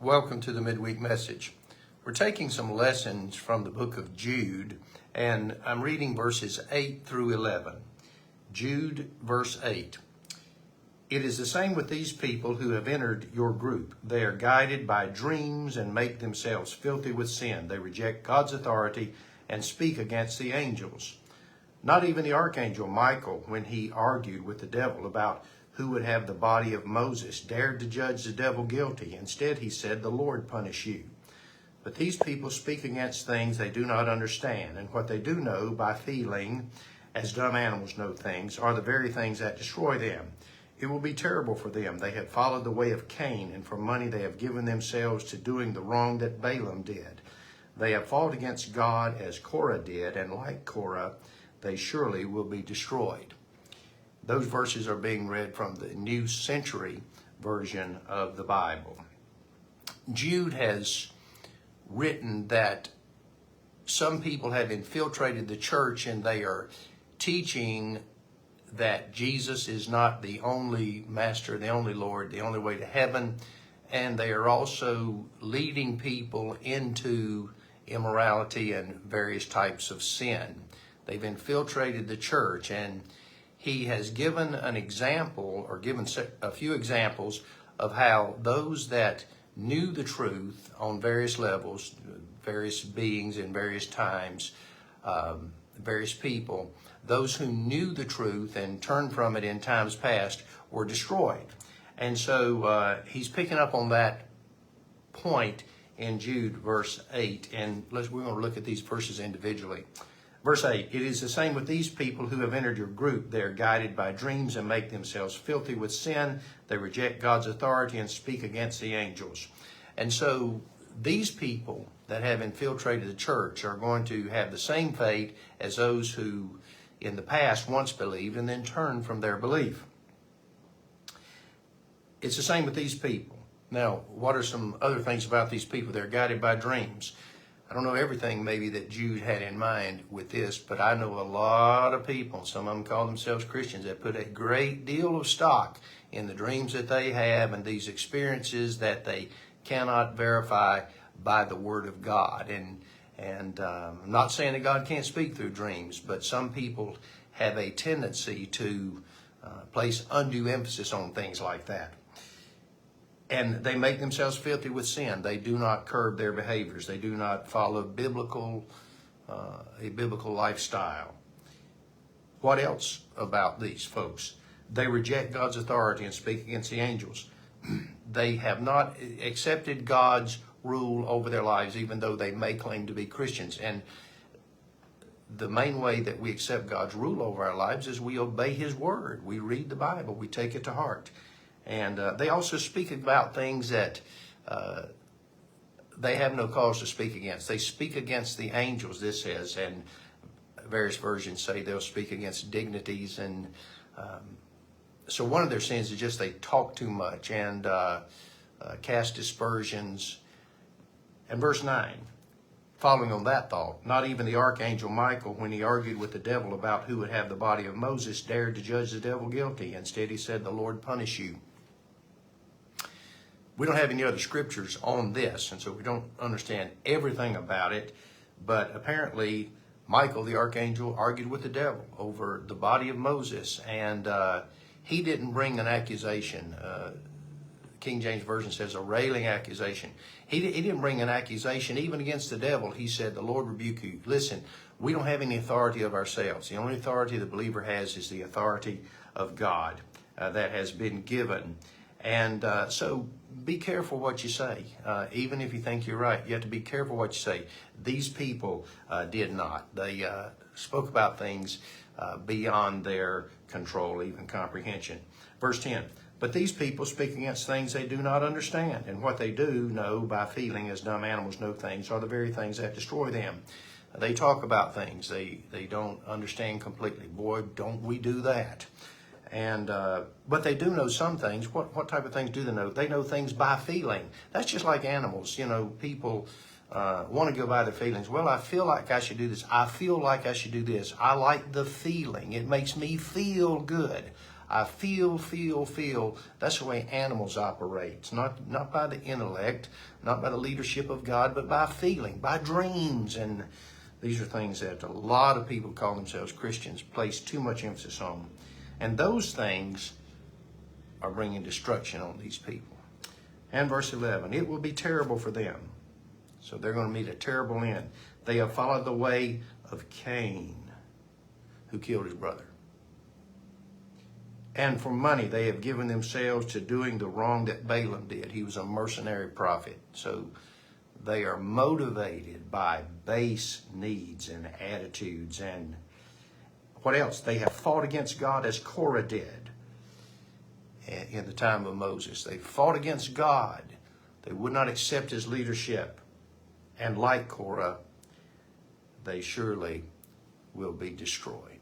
Welcome to the Midweek message. We're taking some lessons from the book of Jude, and I'm reading verses 8 through 11. Jude, verse 8. It is the same with these people who have entered your group. They are guided by dreams and make themselves filthy with sin. They reject God's authority and speak against the angels. Not even the archangel Michael, when he argued with the devil about who would have the body of Moses, dared to judge the devil guilty. Instead, he said, "The Lord punish you." But these people speak against things they do not understand, and what they do know by feeling, as dumb animals know things, are the very things that destroy them. It will be terrible for them. They have followed the way of Cain, and for money they have given themselves to doing the wrong that Balaam did. They have fought against God as Korah did, and like Korah, they surely will be destroyed. Those verses are being read from the New Century Version of the Bible. Jude has written that some people have infiltrated the church and they are teaching that Jesus is not the only master, the only Lord, the only way to heaven, and they are also leading people into immorality and various types of sin. They've infiltrated the church, and he has given an example, or given a few examples, of how those that knew the truth on various levels, various beings in various times, various people, those who knew the truth and turned from it in times past were destroyed. And so he's picking up on that point in Jude verse 8, and we're going to look at these verses individually. Verse 8, it is the same with these people who have entered your group. They are guided by dreams and make themselves filthy with sin. They reject God's authority and speak against the angels. And so these people that have infiltrated the church are going to have the same fate as those who in the past once believed and then turned from their belief. It's the same with these people. Now, what are some other things about these people? They're guided by dreams. I don't know everything maybe that Jude had in mind with this, but I know a lot of people, some of them call themselves Christians, that put a great deal of stock in the dreams that they have and these experiences that they cannot verify by the Word of God. And I'm not saying that God can't speak through dreams, but some people have a tendency to place undue emphasis on things like that. And they make themselves filthy with sin. They do not curb their behaviors. They do not follow a biblical lifestyle. What else about these folks? They reject God's authority and speak against the angels. They have not accepted God's rule over their lives, even though they may claim to be Christians. And the main way that we accept God's rule over our lives is we obey His Word. We read the Bible. We take it to heart. And they also speak about things that they have no cause to speak against. They speak against the angels, this says, and various versions say they'll speak against dignities. And so one of their sins is just they talk too much and cast dispersions. And verse 9, following on that thought, not even the archangel Michael, when he argued with the devil about who would have the body of Moses, dared to judge the devil guilty. Instead, he said, "The Lord punish you." We don't have any other scriptures on this, and so we don't understand everything about it. But apparently, Michael, the archangel, argued with the devil over the body of Moses, and he didn't bring an accusation. King James Version says a railing accusation. He didn't bring an accusation even against the devil. He said, "The Lord rebuke you." Listen, we don't have any authority of ourselves. The only authority the believer has is the authority of God that has been given. And so be careful what you say. Even if you think you're right, you have to be careful what you say. These people did not. They spoke about things beyond their control, even comprehension. Verse 10, but these people speak against things they do not understand, and what they do know by feeling, as dumb animals know things, are the very things that destroy them. They talk about things they don't understand completely. Boy, don't we do that. And but they do know some things. What type of things do they know? They know things by feeling. That's just like animals. You know, people want to go by their feelings. Well, I feel like I should do this. I feel like I should do this. I like the feeling. It makes me feel good. I feel. That's the way animals operate. It's not by the intellect, not by the leadership of God, but by feeling, by dreams. And these are things that a lot of people who call themselves Christians place too much emphasis on. And those things are bringing destruction on these people. And verse 11, it will be terrible for them. So they're going to meet a terrible end. They have followed the way of Cain, who killed his brother. And for money, they have given themselves to doing the wrong that Balaam did. He was a mercenary prophet. So they are motivated by base needs and attitudes. And what else? They have fought against God as Korah did in the time of Moses. They fought against God. They would not accept his leadership. And like Korah, they surely will be destroyed.